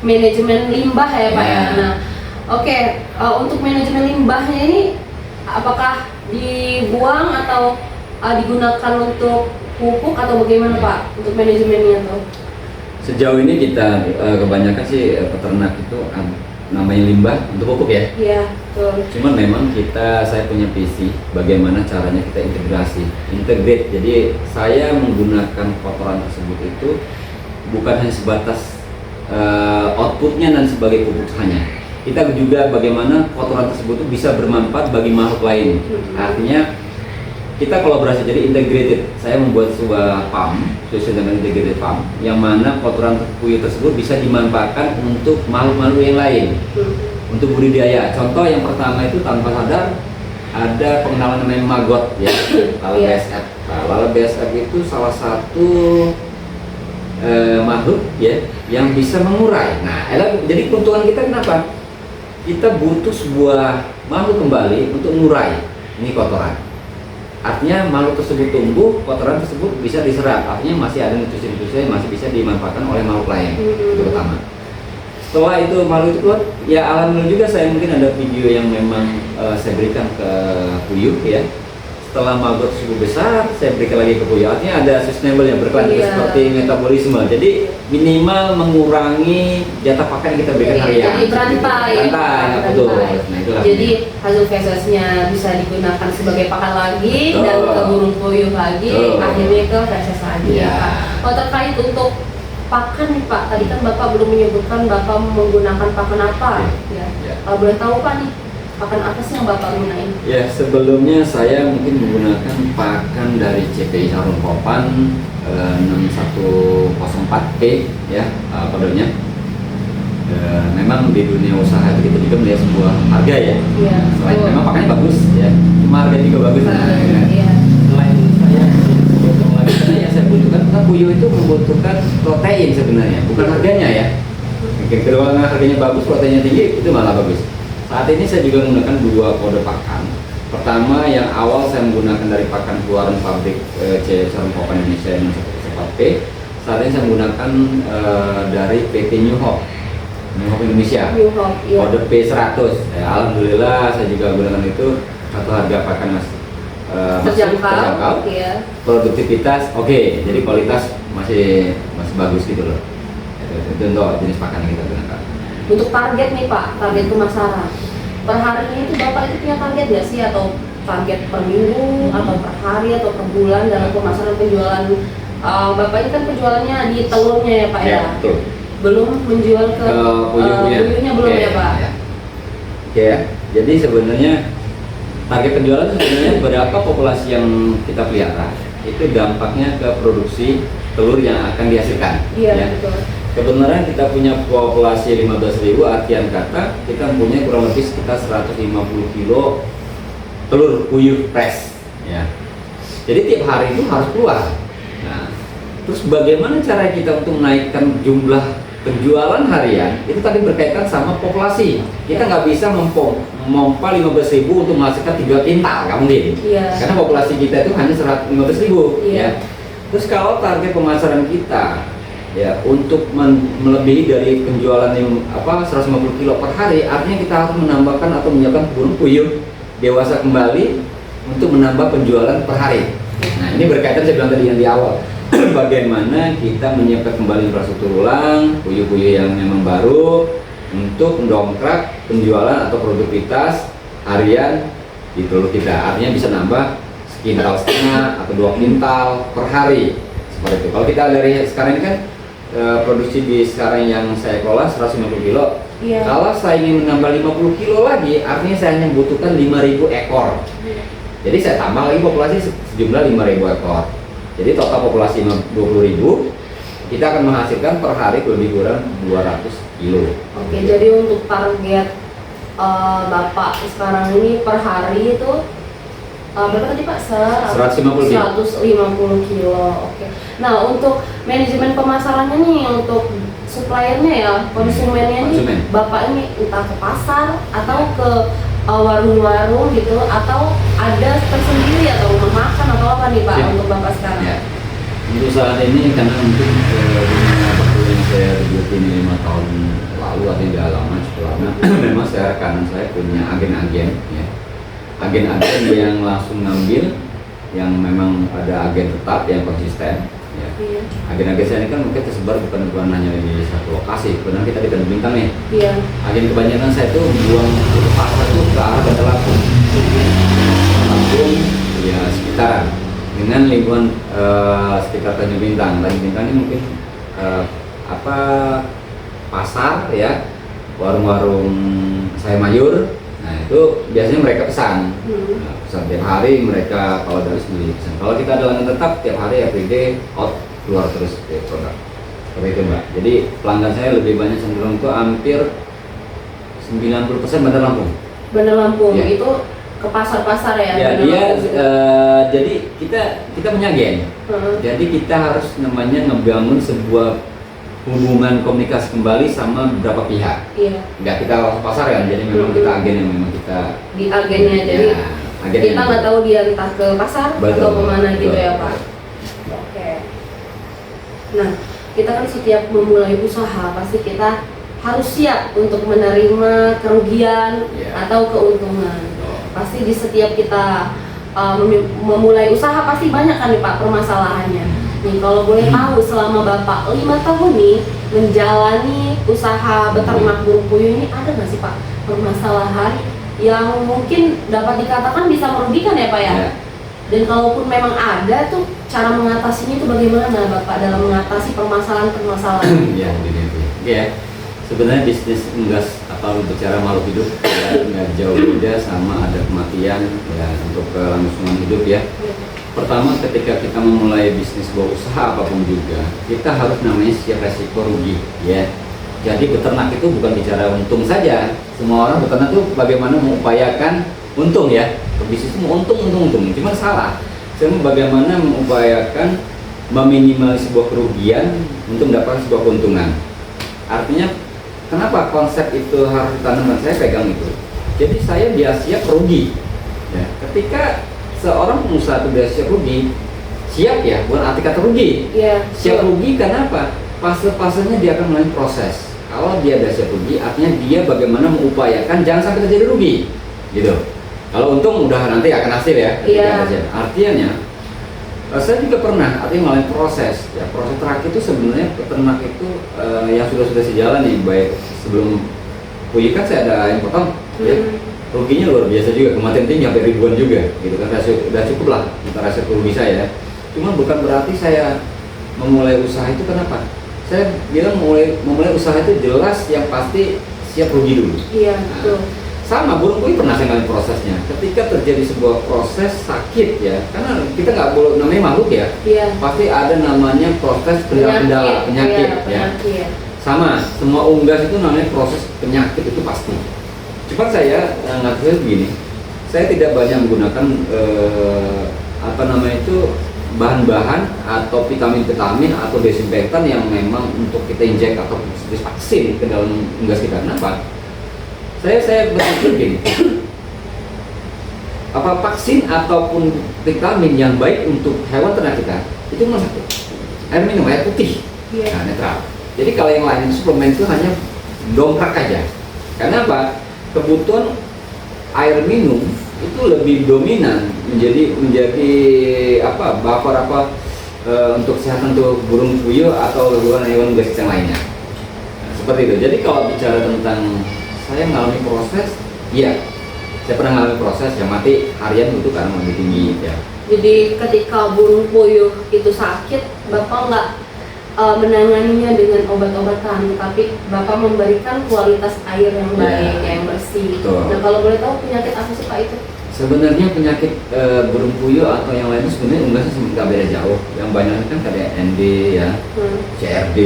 manajemen limbah ya, Pak ya. Nah, untuk manajemen limbahnya ini apakah dibuang atau digunakan untuk pupuk atau bagaimana Pak untuk manajemennya tuh? Sejauh ini kita kebanyakan sih peternak itu namanya limbah untuk pupuk ya. Iya, betul. Cuman memang saya punya visi bagaimana caranya kita integrate. Jadi saya menggunakan kotoran tersebut itu bukan hanya sebatas outputnya dan sebagai pupuk hanya. Kita juga bagaimana kotoran tersebut itu bisa bermanfaat bagi makhluk lain. Artinya kita kolaborasi, jadi integrated. Saya membuat sebuah farm, sesuai integrated farm, yang mana kotoran puyuh tersebut bisa dimanfaatkan untuk makhluk-makhluk yang lain, untuk budidaya. Contoh yang pertama itu tanpa sadar ada pengenalan namanya maggot ya, lalat BSF. Lalat BSF itu salah satu makhluk ya yang bisa mengurai. Nah, jadi keuntungan kita kenapa? Kita butuh sebuah makhluk kembali untuk mengurai ini kotoran. Artinya makhluk tersebut tumbuh, kotoran tersebut bisa diserap. Artinya masih ada nutrisi-nutrisi yang masih bisa dimanfaatkan oleh makhluk lain. Itu pertama. Setelah itu makhluk itu keluar, ya alhamdulillah juga saya mungkin ada video yang memang saya berikan ke puyuh ya. Setelah maggot tersebut besar, saya berikan lagi ke puyuh. Artinya ada sustainable yang berkelanjutan seperti metabolisme. Jadi minimal mengurangi jatah pakan yang kita berikan harian. Jadi berantai. Betul. Nah, jadi hasil fesesnya bisa digunakan sebagai pakan lagi dan ke burung puyuh lagi, akhirnya ke feses lagi. Kalau terkait untuk pakan nih Pak, tadi kan Bapak belum menyebutkan Bapak menggunakan pakan apa ya. Kalau boleh tahu Pak nih. pakan apa sih yang Bapak gunain? Ya, sebelumnya saya mungkin menggunakan pakan dari CPI Sarung Kopan 6104P ya, kodenya. Memang di dunia usaha itu kita juga melihat sebuah harga ya. Iya. Selain memang pakannya bagus ya, cuma harga juga bagus. Nah, ya. Iya. Selain saya potong lagi karena yang saya butuhkan, karena puyuh itu membutuhkan protein sebenarnya, bukan harganya ya. Kalau harganya bagus, proteinnya tinggi, itu malah bagus. Saat ini saya juga menggunakan 2 kode pakan. Pertama yang awal saya menggunakan dari pakan keluaran pabrik C Sarung Kopan Indonesia yang 104P. Saat ini saya menggunakan dari PT New Hope Indonesia. New Hope, iya. Kode P100. Ya, alhamdulillah saya juga menggunakan itu, atau harga pakan masih terjangkau. Iya. Produktivitas oke, jadi kualitas masih bagus gitu loh. Itu untuk jenis pakan yang kita gunakan. Untuk target nih Pak, target pemasaran. Per harinya itu Bapak itu punya target nggak sih, atau target per minggu atau per hari atau per bulan dalam pemasaran penjualan? Bapak ini kan penjualannya di telurnya ya Pak ya? Betul. Belum menjual ke puyuhnya belum ya Pak? Ya. Oke, jadi sebenarnya target penjualan itu sebenarnya berapa populasi yang kita pelihara, itu dampaknya ke produksi telur yang akan dihasilkan. Iya, ya. betul. Kebenaran kita punya populasi 15.000, artian kata kita mempunyai kurang lebih sekitar 150 kilo telur puyuh fresh ya. Jadi tiap hari itu harus keluar. Nah, terus bagaimana cara kita untuk menaikkan jumlah penjualan harian? Itu tadi berkaitan sama populasi. Kita nggak bisa memompa 15.000 untuk menghasilkan 3 kintal, nggak mungkin. Iya. Karena populasi kita itu hanya 115.000 Iya. ya. Terus kalau target pemasaran kita ya untuk melebihi dari penjualan yang 150 kilo per hari, artinya kita harus menambahkan atau menyiapkan burung puyuh dewasa kembali untuk menambah penjualan per hari. Nah, ini berkaitan saya bilang tadi yang di awal. Bagaimana kita menyiapkan kembali infrastruktur ulang puyuh-puyuh yang memang baru untuk mendongkrak penjualan atau produktivitas harian di telur kita. Artinya bisa nambah sekintal setengah atau 2 kintal per hari seperti itu. Kalau kita dari sekarang ini kan produksi di sekarang yang saya kelola 150 kilo. Iya. Kalau saya ingin menambah 50 kilo lagi, artinya saya hanya membutuhkan 5.000 ekor. Jadi saya tambah lagi populasi sejumlah 5.000 ekor. Jadi total populasi 20.000, kita akan menghasilkan per hari lebih kurang 200 kilo. Oke, jadi untuk target Bapak sekarang ini per hari itu berapa tadi Pak? 150 kilo. 150 kilo. Oke. Nah, untuk manajemen pemasarannya nih, untuk suppliernya ya, konsumennya nih, Konsumen. Bapak ini entah ke pasar atau ke warung-warung gitu, atau ada tersendiri atau rumah makan atau apa nih Pak Ya. untuk Bapak sekarang? Ya. Untuk saat ini karena mungkin dunia waktu yang saya geluti 5 tahun lalu atau tidak lama cukup lama, memang saya rekanan saya punya agen-agen ya. Agen-agen yang langsung ngambil, yang memang ada agen tetap yang konsisten ya. Iya. Agen-agen saya ini kan mungkin tersebar bukan hanya di satu lokasi, benar kita di Tanjung Bintang nih. Iya. Agen kebanyakan saya tuh buang pasar tuh ke arah Bandar Lampung ya, sekitaran dengan lingkungan sekitar Tanjung Bintang. Tanjung Bintang ini mungkin pasar ya, warung-warung saya mayur. Nah itu biasanya mereka pesan, pesan tiap hari mereka kalau dari sendiri pesan. Kalau kita ada langganan tetap tiap hari everyday out keluar terus produk seperti itu Mbak. Jadi pelanggan saya lebih banyak cenderung itu hampir 90% Bandar Lampung. Bandar Lampung Ya. itu ke pasar-pasar ya? Ya Bandar dia Lampung. jadi kita punya geng. Jadi kita harus namanya ngebangun sebuah hubungan komunikasi kembali sama beberapa pihak. Iya. Nggak kita langsung pasar ya, jadi memang kita agen yang memang kita Di agennya, jadi agen kita yang- nggak tahu dia entah ke pasar Betul, atau kemana gitu betul. ya Pak. Oke. Nah, kita kan setiap memulai usaha pasti kita harus siap untuk menerima kerugian Iya. atau keuntungan. Betul. Pasti di setiap kita memulai usaha pasti banyak kan nih Pak permasalahannya. Nih kalau boleh tahu, selama Bapak 5 tahun nih menjalani usaha beternak burung puyuh ini, ada nggak sih Pak permasalahan yang mungkin dapat dikatakan bisa merugikan ya Pak ya? Ya. Dan kalaupun memang ada tuh, cara mengatasinya itu bagaimana Bapak dalam mengatasi permasalahan-permasalahan? Ya, begini. Oke ya. Sebenarnya bisnis unggas atau bicara makhluk hidup ya, nggak jauh beda sama ada kematian ya untuk kelangsungan hidup ya. Pertama, ketika kita memulai bisnis sebuah usaha apapun juga, kita harus namanya siap resiko rugi ya. Jadi beternak itu bukan bicara untung saja. Semua orang beternak itu bagaimana mengupayakan untung ya. Bisnis itu mau untung. Cuma salah. Cuma bagaimana mengupayakan meminimalis sebuah kerugian untuk mendapatkan sebuah keuntungan. Artinya kenapa konsep itu harus ditanamkan? Saya pegang itu. Jadi saya dia siap rugi. Ya, ketika seorang pengusaha itu dia siap rugi, siap ya, bukan arti kata rugi. Iya. Siap rugi karena apa? Fase-fasenya dia akan melalui proses. Kalau dia udah siap rugi, artinya dia bagaimana mengupayakan jangan sampai terjadi rugi, gitu. Kalau untung udah nanti akan hasil ya. Iya. Artinya, saya juga pernah, artinya melalui proses. Ya, proses terakhir itu sebenarnya peternak itu yang sudah sejalan nih, baik sebelum puyuh kan saya ada yang potong, ya. Ruginya luar biasa juga, kematian tinggi sampai ribuan juga, gitu kan. Udah cukup lah untuk rasio rugi saya. Cuma bukan berarti saya memulai usaha itu kenapa? Saya bilang memulai usaha itu jelas yang pasti siap rugi dulu. Iya, betul. Sama burung puyuh pernah saya ngalamin prosesnya. Ketika terjadi sebuah proses sakit ya, karena kita nggak boleh namanya makhluk ya. Iya. Pasti ada namanya proses kendala penyakit ya. Penyakit. Sama, semua unggas itu namanya proses penyakit itu pasti. Cepat saya ngatur begini, saya tidak banyak menggunakan bahan-bahan atau vitamin-vitamin atau desinfektan yang memang untuk kita injek atau vaksin ke dalam unggas kita. Kenapa? Saya berpikir gini, apa vaksin ataupun vitamin yang baik untuk hewan ternak kita itu cuma satu, air minum, air putih, nah, netral. Jadi kalau yang lain itu suplemen itu hanya dongkrak aja. Karena apa? Kebutuhan air minum itu lebih dominan menjadi buffer untuk kesehatan untuk burung puyuh atau hewan unggas yang lainnya. Nah, seperti itu. Jadi kalau bicara tentang saya mengalami proses, iya, saya pernah mengalami proses yang mati harian itu karena lebih tinggi ya. Jadi ketika burung puyuh itu sakit, Bapak nggak menanganinya dengan obat-obatan, tapi Bapak memberikan kualitas air yang baik, yang bersih. Betul. Nah, kalau boleh tahu penyakit apa sih Pak itu? Sebenarnya penyakit burung puyuh atau yang lainnya sebenarnya unggasnya nggak beda jauh. Yang banyak kan kayak ND ya, CRD,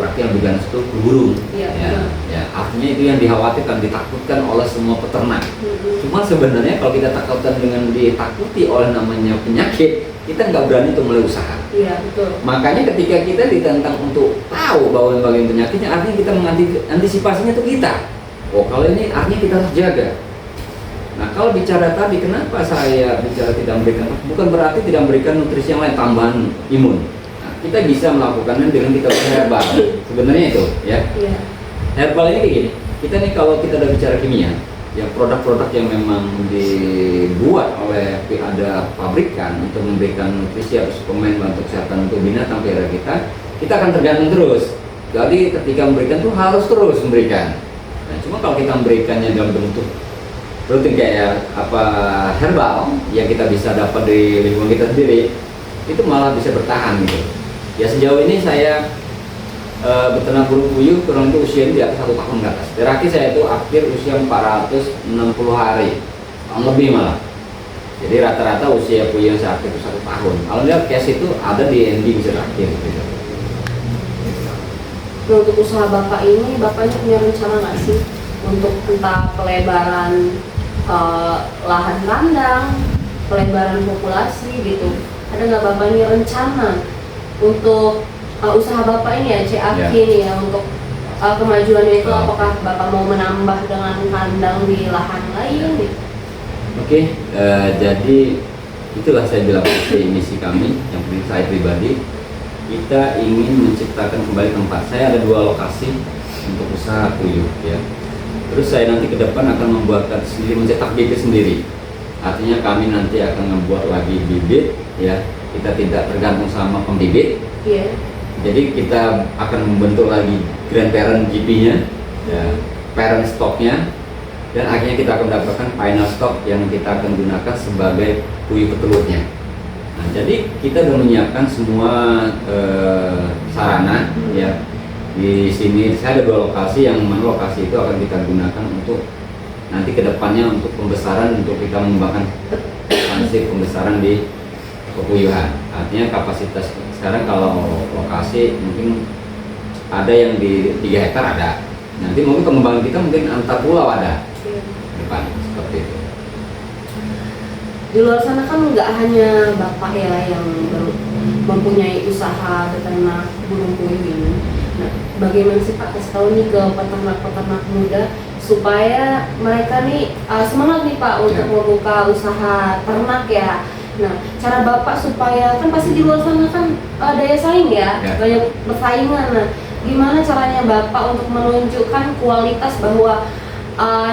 berarti yang lebih ganas itu burung. Ya, artinya itu yang dikhawatirkan, ditakutkan oleh semua peternak. Cuma sebenarnya kalau kita takutkan dengan ditakuti oleh namanya penyakit, kita nggak berani untuk mulai usaha. Iya, betul. Makanya ketika kita ditantang untuk tahu bahwa bagian penyakitnya, artinya kita mengantisipasinya itu kita. Oh, kalau ini artinya kita harus jaga. Nah, kalau bicara tadi kenapa saya bicara tidak memberikan, bukan berarti tidak memberikan nutrisi yang lain, tambahan imun. Nah, kita bisa melakukannya dengan kita herbal. Sebenarnya itu, ya. Iya. Herbal ini kayak gini. Kita nih kalau kita udah bicara kimia, ya produk-produk yang memang dibuat oleh ada pabrikan untuk memberikan nutrisi atau suplemen untuk kesehatan untuk binatang peliharaan kita akan tergantung terus. Jadi ketika memberikan tuh harus terus memberikan. Nah, cuma kalau kita memberikannya dalam bentuk rutin kayak herbal yang kita bisa dapat di lingkungan kita sendiri, itu malah bisa bertahan gitu. Ya sejauh ini saya beternak burung puyuh kurang itu usia di atas 1 tahun ke atas. Terakhir saya itu akhir usia 460 hari, tahun lebih malah. Jadi rata-rata usia puyuh yang saya akhir itu 1 tahun. Kalau lihat case itu ada di ND bisa akhir gitu. Nah, untuk usaha Bapak ini, Bapaknya punya rencana nggak sih untuk entah pelebaran lahan kandang, pelebaran populasi gitu? Ada nggak Bapaknya rencana untuk usaha Bapak ini ya, CAK ini ya, untuk kemajuannya itu apakah Bapak mau menambah dengan kandang di lahan lain gitu? Oke, jadi itulah saya bilang misi kami, yang penting saya pribadi, kita ingin menciptakan kembali tempat. Saya ada 2 lokasi untuk usaha puyuh ya. Terus saya nanti ke depan akan membuatkan sendiri, mencetak bibit sendiri. Artinya kami nanti akan membuat lagi bibit ya. Kita tidak tergantung sama pembibit. Iya. Jadi kita akan membentuk lagi grandparent GP-nya, ya, parent stock-nya, dan akhirnya kita akan mendapatkan final stock yang kita akan gunakan sebagai puyuh petelurnya. Nah, jadi kita sudah menyiapkan semua sarana, ya, Di sini saya ada 2 lokasi, yang mana lokasi itu akan kita gunakan untuk nanti kedepannya untuk pembesaran, untuk kita mengembangkan konsep pembesaran di pepuyuhan. Artinya kapasitas sekarang kalau lokasi mungkin ada yang di 3 hektar ada. Nanti mungkin pengembangan kita mungkin antar pulau ada depan seperti itu. Di luar sana kan nggak hanya Bapak ya yang mempunyai usaha beternak burung puyuh ini. Nah, bagaimana sih Pak kasih tahu nih ke peternak-peternak muda supaya mereka nih semangat nih Pak untuk membuka usaha ternak ya. Nah, cara Bapak supaya kan pasti di luar sana kan daya saing ya, banyak persaingan. Nah, gimana caranya Bapak untuk menunjukkan kualitas bahwa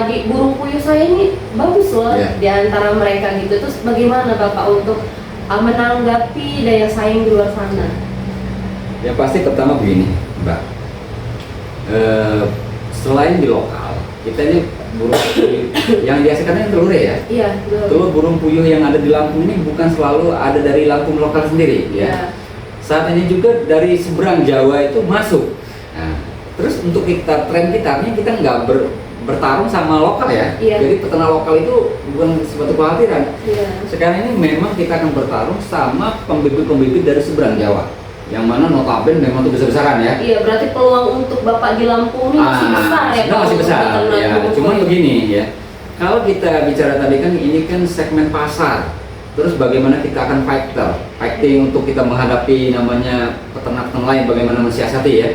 di burung puyuh saya ini bagus loh di antara mereka gitu. Terus bagaimana Bapak untuk menanggapi daya saing di luar sana? Ya pasti pertama begini Mbak, selain di lokal, kita ini burung puyuh yang dihasilkan telur ya. Iya, telur burung puyuh yang ada di Lampung ini bukan selalu ada dari Lampung lokal sendiri ya. Saat ini juga dari seberang Jawa itu masuk. Nah, terus untuk kita tren kita, artinya kita nggak bertarung sama lokal ya. Jadi peternak lokal itu bukan suatu kekhawatiran. Sekarang ini memang kita akan bertarung sama pembibit-pembibit dari seberang Jawa, yang mana notabene memang itu besar-besaran ya. Iya, berarti peluang untuk Bapak di Lampung ini masih besar ya Pak? Masih besar ya, cuman begini ya, kalau kita bicara tadi kan ini kan segmen pasar, terus bagaimana kita akan fighting untuk kita menghadapi namanya peternak lain, bagaimana mensiasati ya.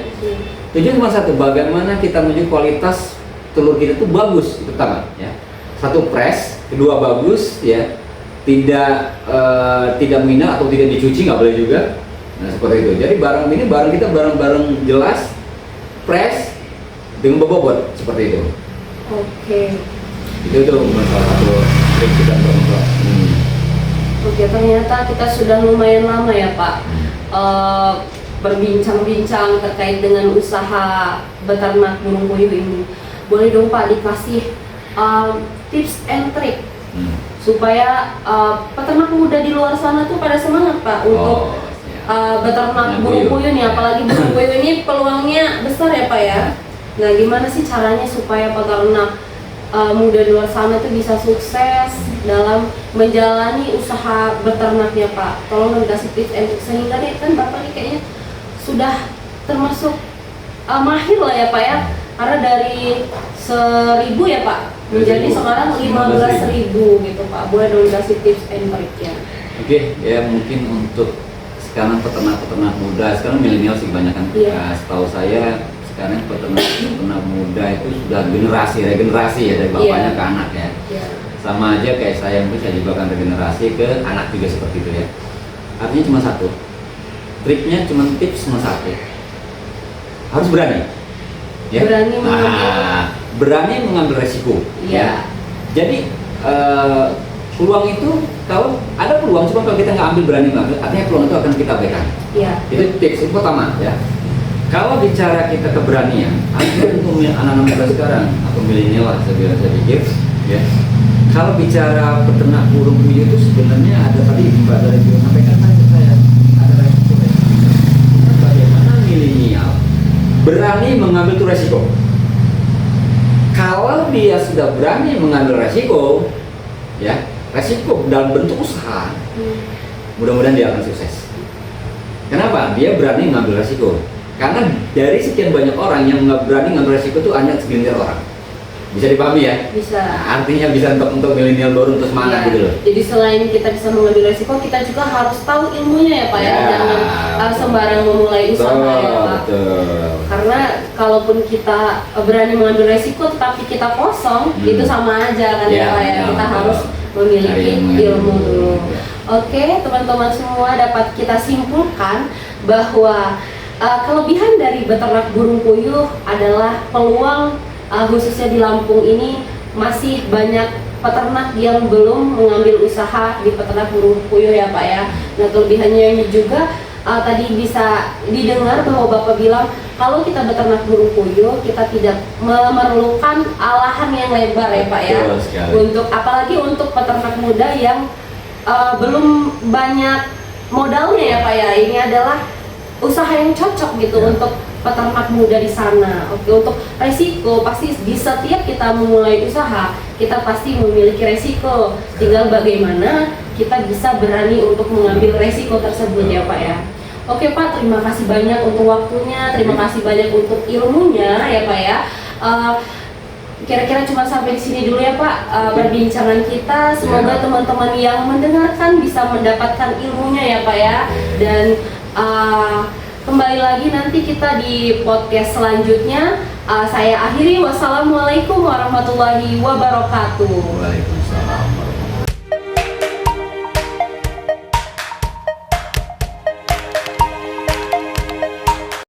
Tujuan cuma satu, bagaimana kita menuju kualitas telur kita itu bagus, itu pertama ya. Satu fresh, kedua bagus ya, tidak minyak atau tidak dicuci, nggak boleh juga. Nah seperti itu. Jadi barang kita barang jelas, fresh, dengan bobot seperti itu. Oke. Itu salah satu trik kita untuk. Oke, ternyata kita sudah lumayan lama ya Pak berbincang-bincang terkait dengan usaha beternak burung puyuh ini. Boleh dong Pak dikasih tips and trick supaya peternak muda di luar sana tuh pada semangat Pak untuk beternak burung puyuh nih, apalagi burung puyuh ini peluangnya besar ya Pak ya. Nah gimana sih caranya supaya peternak muda di luar sana tuh bisa sukses dalam menjalani usaha beternaknya Pak? Tolong dikasih tips and trick, sehingga nih kan Bapak nih kayaknya sudah termasuk mahir lah ya Pak ya, karena dari 1.000 ya Pak menjadi sekarang 15.000 gitu Pak. Boleh dong dikasih tips and trick-nya? Oke, ya mungkin untuk sekarang peternak muda, sekarang milenial sih kebanyakan. Setahu saya sekarang peternak muda itu sudah regenerasi ya, dari bapaknya ke anak ya. Sama aja kayak saya, mungkin saya juga akan regenerasi ke anak juga seperti itu ya. Artinya cuma satu, triknya cuma tips cuma satu, harus berani ya. Berani mengambil resiko ya. Jadi peluang itu, kalau ada peluang, cuma kalau kita nggak ambil, berani mengambil, artinya peluang itu akan kita abaikan. Itu tips itu pertama ya. Kalau bicara kita keberanian, artinya untuk anak-anak muda sekarang atau milenial lah saya pikir ya. Kalau bicara peternak burung puyuh itu sebenarnya ada, tadi Mbak dari juga sampaikan tadi saya ada resiko. Bagaimana milenial berani mengambil itu resiko? Kalau dia sudah berani mengambil resiko, ya resiko dalam bentuk usaha, mudah-mudahan dia akan sukses. Kenapa? Dia berani mengambil resiko. Karena dari sekian banyak orang yang nggak berani ngambil resiko itu hanya segelintir orang. Bisa dipahami ya? Bisa. Nah, artinya bisa untuk milenial baru untuk semangat gitu loh. Jadi selain kita bisa mengambil resiko, kita juga harus tahu ilmunya ya Pak ya. Jangan sembarang memulai usaha ya Pak. Betul. Karena kalaupun kita berani mengambil resiko tetapi kita kosong, itu sama aja kan ya Pak ya. Kita harus memiliki ilmu dulu. Oke, teman-teman semua, dapat kita simpulkan bahwa kelebihan dari beternak burung puyuh adalah peluang khususnya di Lampung ini masih banyak peternak yang belum mengambil usaha di peternak burung puyuh ya Pak ya. Nah kelebihannya ini juga tadi bisa didengar bahwa Bapak bilang kalau kita beternak burung puyuh kita tidak memerlukan lahan yang lebar ya Pak ya. Untuk apalagi untuk peternak muda yang belum banyak modalnya ya Pak ya. Ini adalah usaha yang cocok gitu untuk peternak muda di sana. Oke, untuk resiko pasti di setiap kita memulai usaha, kita pasti memiliki resiko. Tinggal bagaimana kita bisa berani untuk mengambil resiko tersebut ya Pak ya. Oke Pak, terima kasih banyak untuk waktunya, terima kasih banyak untuk ilmunya ya Pak ya. Kira-kira cuma sampai di sini dulu ya Pak perbincangan kita. Semoga teman-teman yang mendengarkan bisa mendapatkan ilmunya ya Pak ya. Dan kembali lagi nanti kita di podcast selanjutnya. Saya akhiri, wassalamualaikum warahmatullahi wabarakatuh. Waalaikumsalam.